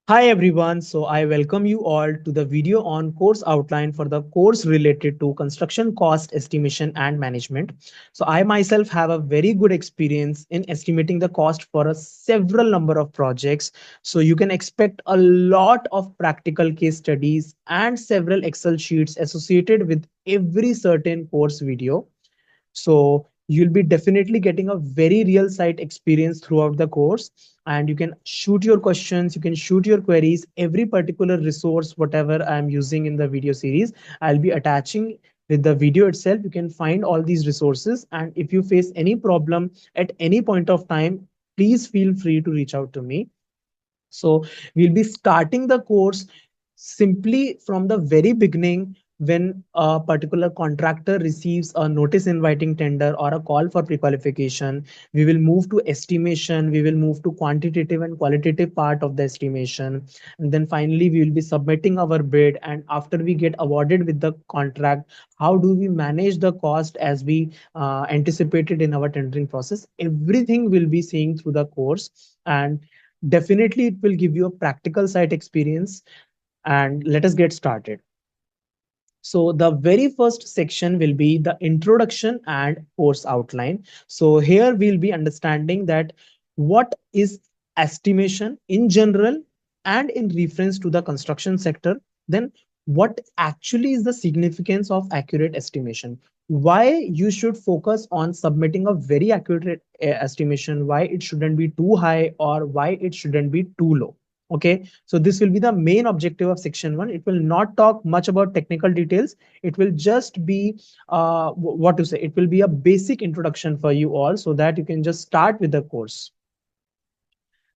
Hi everyone, so I welcome you all to the video on course outline for the course related to construction cost estimation and management. So I myself have a very good experience in estimating the cost for a several number of projects. So you can expect a lot of practical case studies and several Excel sheets associated with every certain course video. So you'll be definitely getting a very real site experience throughout the course, and you can shoot your questions, you can shoot your queries. Every particular resource, whatever I'm using in the video series, I'll be attaching with the video itself. You can find all these resources, and if you face any problem at any point of time, please feel free to reach out to me. So we'll be starting the course simply from the very beginning. When a particular contractor receives a notice inviting tender or a call for pre-qualification, we will move to estimation, we will move to quantitative and qualitative part of the estimation, and then finally we will be submitting our bid. And after we get awarded with the contract, how do we manage the cost as we anticipated in our tendering process? Everything will be seeing through the course, and definitely it will give you a practical site experience. And let us get started. So the very first section will be the introduction and course outline. So here we'll be understanding that what is estimation in general and in reference to the construction sector. Then what actually is the significance of accurate estimation? Why you should focus on submitting a very accurate estimation, why it shouldn't be too high or why it shouldn't be too low. Okay, so this will be the main objective of section 1. It will not talk much about technical details. It will just be what to say, it will be a basic introduction for you all so that you can just start with the course.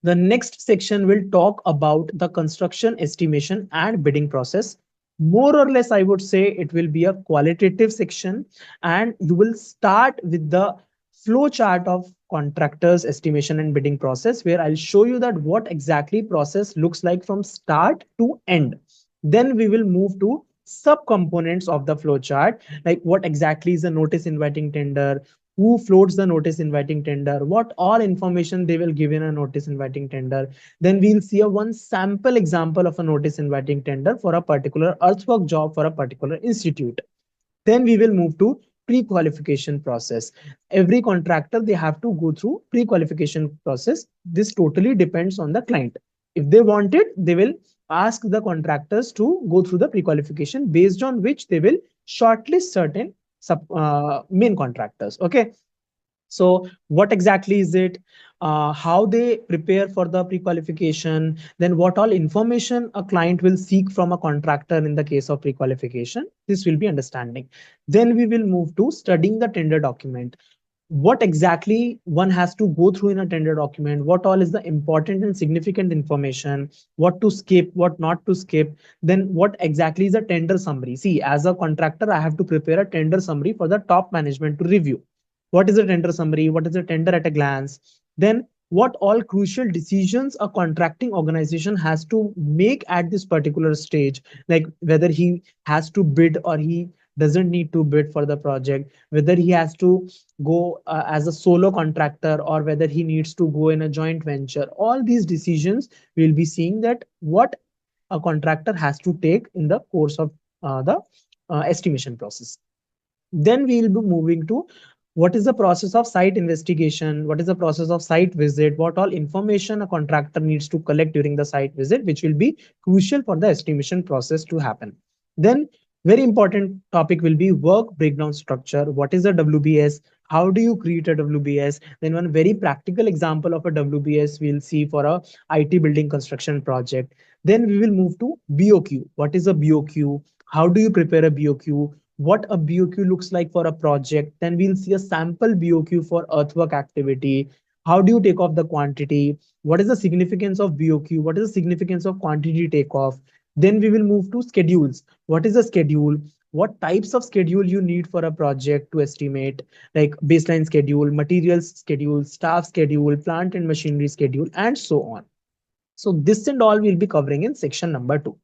The next section will talk about the construction estimation and bidding process. More or less, I would say it will be a qualitative section, and you will start with the flow chart of contractors estimation and bidding process, where I'll show you that what exactly process looks like from start to end. Then we will move to subcomponents of the flow chart, like what exactly is a notice inviting tender, who floats the notice inviting tender, what all information they will give in a notice inviting tender. Then we'll see a one sample example of a notice inviting tender for a particular earthwork job for a particular institute. Then we will move to pre-qualification process. Every contractor, they have to go through pre-qualification process. This totally depends on the client. If they want it, they will ask the contractors to go through the pre-qualification, based on which they will shortlist certain main contractors. Okay, so what exactly is it? How they prepare for the pre-qualification, then what all information a client will seek from a contractor in the case of pre-qualification. This will be understanding. Then we will move to studying the tender document. What exactly one has to go through in a tender document, what all is the important and significant information, what to skip, what not to skip. Then what exactly is a tender summary? See, as a contractor, I have to prepare a tender summary for the top management to review. What is a tender summary? What is a tender at a glance? Then what all crucial decisions a contracting organization has to make at this particular stage, like whether he has to bid or he doesn't need to bid for the project, whether he has to go as a solo contractor or whether he needs to go in a joint venture. All these decisions we'll be seeing that what a contractor has to take in the course of the estimation process. Then we will be moving to what is the process of site investigation, what is the process of site visit, what all information a contractor needs to collect during the site visit, which will be crucial for the estimation process to happen. Then very important topic will be work breakdown structure. What is a WBS? How do you create a WBS? Then one very practical example of a WBS we'll see for a IT building construction project. Then we will move to BOQ. What is a BOQ? How do you prepare a BOQ? What a BOQ looks like for a project. Then we'll see a sample BOQ for earthwork activity. How do you take off the quantity? What is the significance of BOQ? What is the significance of quantity takeoff? Then we will move to schedules. What is a schedule? What types of schedule you need for a project to estimate, like baseline schedule, materials schedule, staff schedule, plant and machinery schedule, and so on. So this and all we'll be covering in section number 2.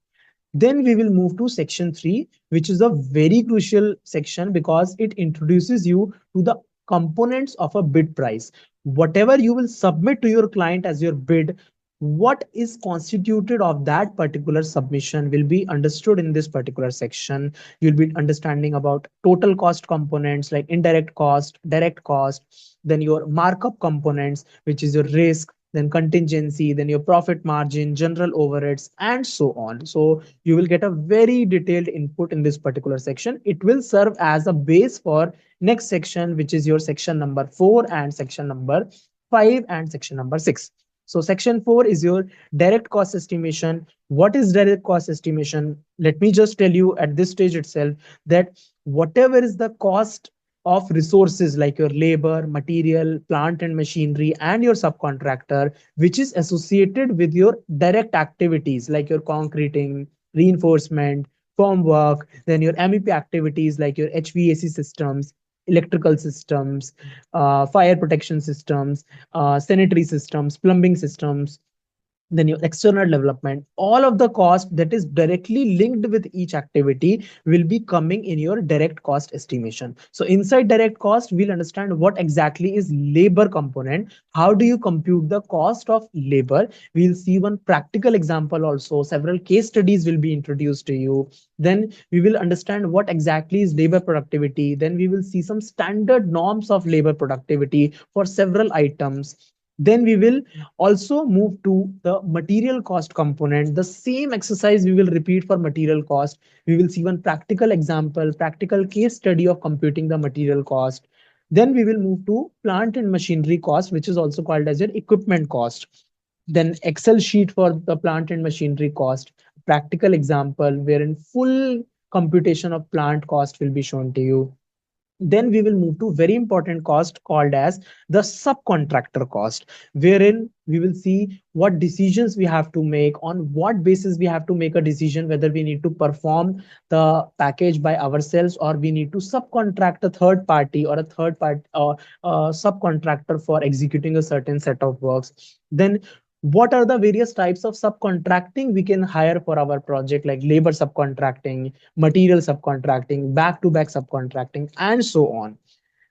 Then we will move to section 3, which is a very crucial section because it introduces you to the components of a bid price. Whatever you will submit to your client as your bid, what is constituted of that particular submission will be understood in this particular section. You'll be understanding about total cost components like indirect cost, direct cost, then your markup components, which is your risk, then contingency, then your profit margin, general overheads, and so on. So you will get a very detailed input in this particular section. It will serve as a base for next section, which is your section number 4 and section number 5 and section number 6. So section 4 is your direct cost estimation. What is direct cost estimation? Let me just tell you at this stage itself that whatever is the cost of resources like your labor, material, plant and machinery, and your subcontractor, which is associated with your direct activities like your concreting, reinforcement, form work, then your MEP activities like your HVAC systems, electrical systems, fire protection systems, sanitary systems, plumbing systems, then your external development, all of the cost that is directly linked with each activity will be coming in your direct cost estimation. So inside direct cost, we'll understand what exactly is labor component. How do you compute the cost of labor? We'll see one practical example also. Several case studies will be introduced to you. Then we will understand what exactly is labor productivity. Then we will see some standard norms of labor productivity for several items. Then we will also move to the material cost component. The same exercise we will repeat for material cost. We will see one practical example, practical case study of computing the material cost. Then we will move to plant and machinery cost, which is also called as your equipment cost. Then Excel sheet for the plant and machinery cost, practical example wherein full computation of plant cost will be shown to you. Then we will move to very important cost called as the subcontractor cost, wherein we will see what decisions we have to make, on what basis we have to make a decision whether we need to perform the package by ourselves or we need to subcontract a third party or a third part subcontractor for executing a certain set of works. Then what are the various types of subcontracting we can hire for our project, like labor subcontracting, material subcontracting, back to back subcontracting, and so on.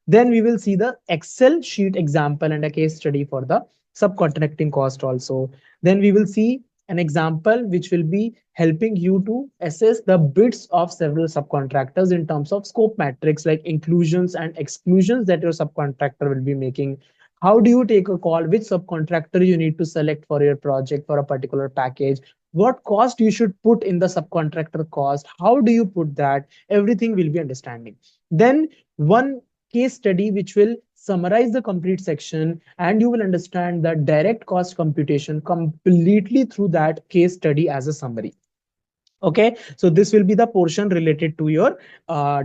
Then we will see the Excel sheet example and a case study for the subcontracting cost also. Then we will see an example which will be helping you to assess the bids of several subcontractors in terms of scope metrics like inclusions and exclusions that your subcontractor will be making. How do you take a call which subcontractor you need to select for your project for a particular package? What cost you should put in the subcontractor cost? How do you put that? Everything will be understanding. Then one case study which will summarize the complete section, and you will understand the direct cost computation completely through that case study as a summary. Okay, so this will be the portion related to your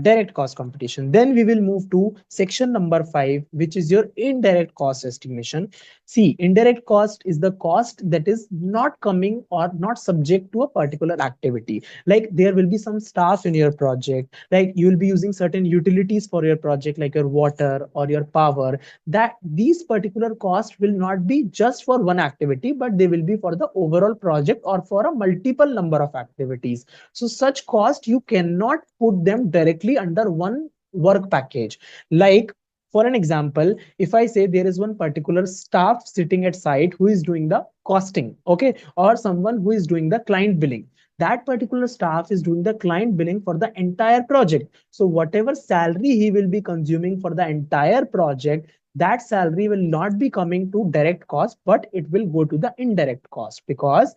direct cost computation. Then we will move to section number 5, which is your indirect cost estimation. See, indirect cost is the cost that is not coming or not subject to a particular activity. Like there will be some staff in your project, like you will be using certain utilities for your project like your water or your power. That these particular costs will not be just for one activity, but they will be for the overall project or for a multiple number of activities. So such cost you cannot put them directly under one work package. Like for an example, if I say there is one particular staff sitting at site who is doing the costing, okay, or someone who is doing the client billing, that particular staff is doing the client billing for the entire project. So whatever salary he will be consuming for the entire project, that salary will not be coming to direct cost, but it will go to the indirect cost, because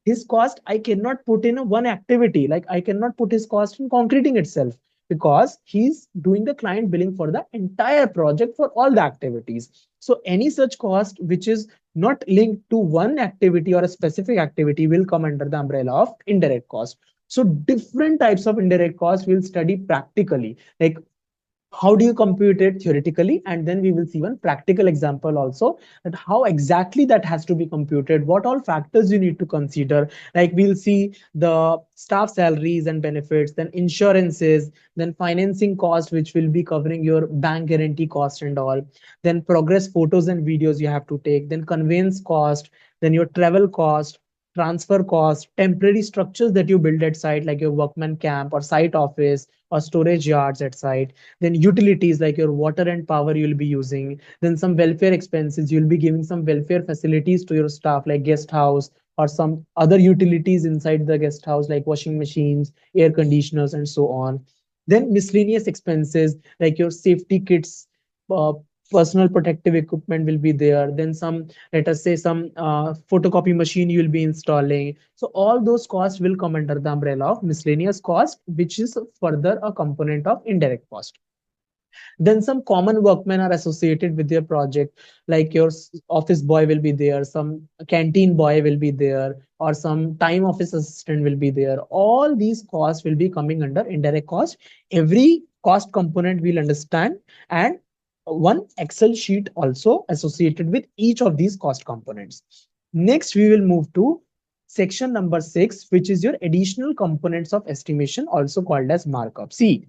his cost I cannot put in a one activity. Like I cannot put his cost in concreting itself, because he's doing the client billing for the entire project for all the activities. So any such cost which is not linked to one activity or a specific activity will come under the umbrella of indirect cost. So different types of indirect cost we'll study practically, like how do you compute it theoretically, and then we will see one practical example also, that how exactly that has to be computed, what all factors you need to consider. Like we'll see the staff salaries and benefits, then insurances, then financing cost which will be covering your bank guarantee cost and all, then progress photos and videos you have to take, then conveyance cost, then your travel cost, transfer cost, temporary structures that you build at site, like your workman camp or site office or storage yards at site, then utilities like your water and power you'll be using, then some welfare expenses, you'll be giving some welfare facilities to your staff like guest house or some other utilities inside the guest house like washing machines, air conditioners, and so on. Then miscellaneous expenses like your safety kits, uh, personal protective equipment will be there. Then some, let us say, some photocopy machine you will be installing. So all those costs will come under the umbrella of miscellaneous cost, which is further a component of indirect cost. Then some common workmen are associated with your project, like your office boy will be there, some canteen boy will be there, or some time office assistant will be there. All these costs will be coming under indirect cost. Every cost component we'll understand, and one Excel sheet also associated with each of these cost components. Next, we will move to section number 6, which is your additional components of estimation, also called as markup. See,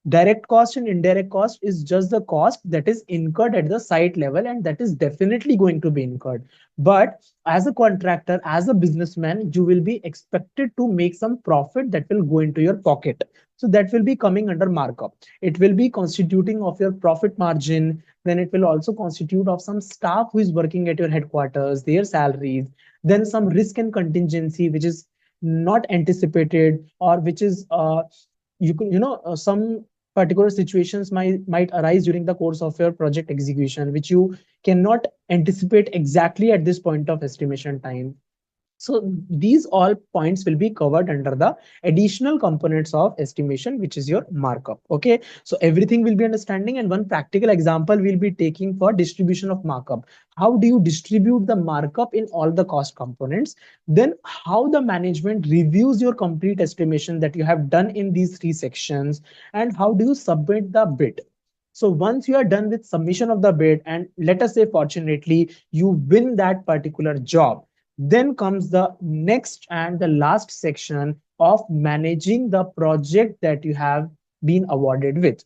direct cost and indirect cost is just the cost that is incurred at the site level, and that is definitely going to be incurred. But as a contractor, as a businessman, you will be expected to make some profit that will go into your pocket. So that will be coming under markup. It will be constituting of your profit margin. Then it will also constitute of some staff who is working at your headquarters, their salaries, then some risk and contingency, which is not anticipated, or which is some particular situations might arise during the course of your project execution, which you cannot anticipate exactly at this point of estimation time. So these all points will be covered under the additional components of estimation, which is your markup. Okay, so everything will be understanding, and one practical example we'll be taking for distribution of markup. How do you distribute the markup in all the cost components? Then how the management reviews your complete estimation that you have done in these three sections, and how do you submit the bid? So once you are done with submission of the bid, and let us say fortunately you win that particular job, then comes the next and the last section of managing the project that you have been awarded with.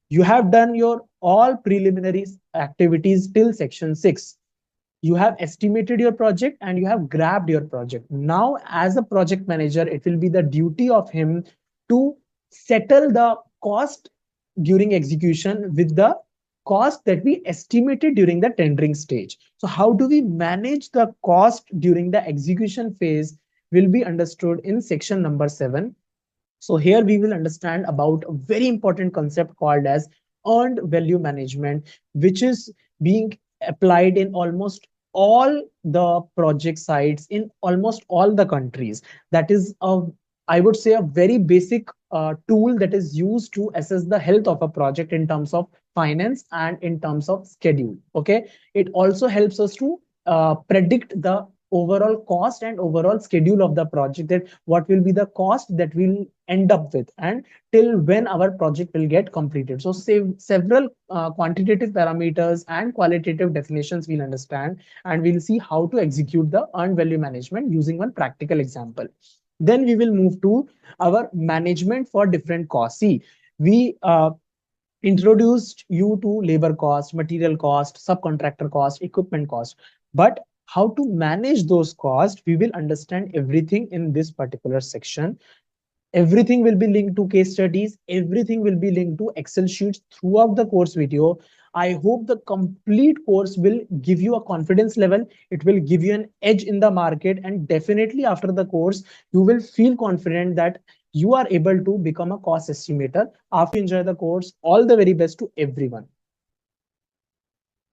You have done your all preliminary activities till section 6. You have estimated your project and you have grabbed your project. Now, as a project manager, it will be the duty of him to settle the cost during execution with the cost that we estimated during the tendering stage. So how do we manage the cost during the execution phase will be understood in section number 7. So here we will understand about a very important concept called as earned value management, which is being applied in almost all the project sites in almost all the countries. That is I would say, a very basic tool that is used to assess the health of a project in terms of finance and in terms of schedule. Okay, it also helps us to predict the overall cost and overall schedule of the project, that what will be the cost that we'll end up with and till when our project will get completed. So several quantitative parameters and qualitative definitions we'll understand, and we'll see how to execute the earned value management using one practical example. Then we will move to our management for different costs. See, we introduced you to labor cost, material cost, subcontractor cost, equipment cost. But how to manage those costs, we will understand everything in this particular section. Everything will be linked to case studies. Everything will be linked to Excel sheets throughout the course video. I hope the complete course will give you a confidence level. It will give you an edge in the market. And definitely after the course, you will feel confident that you are able to become a cost estimator. After you enjoy the course, all the very best to everyone.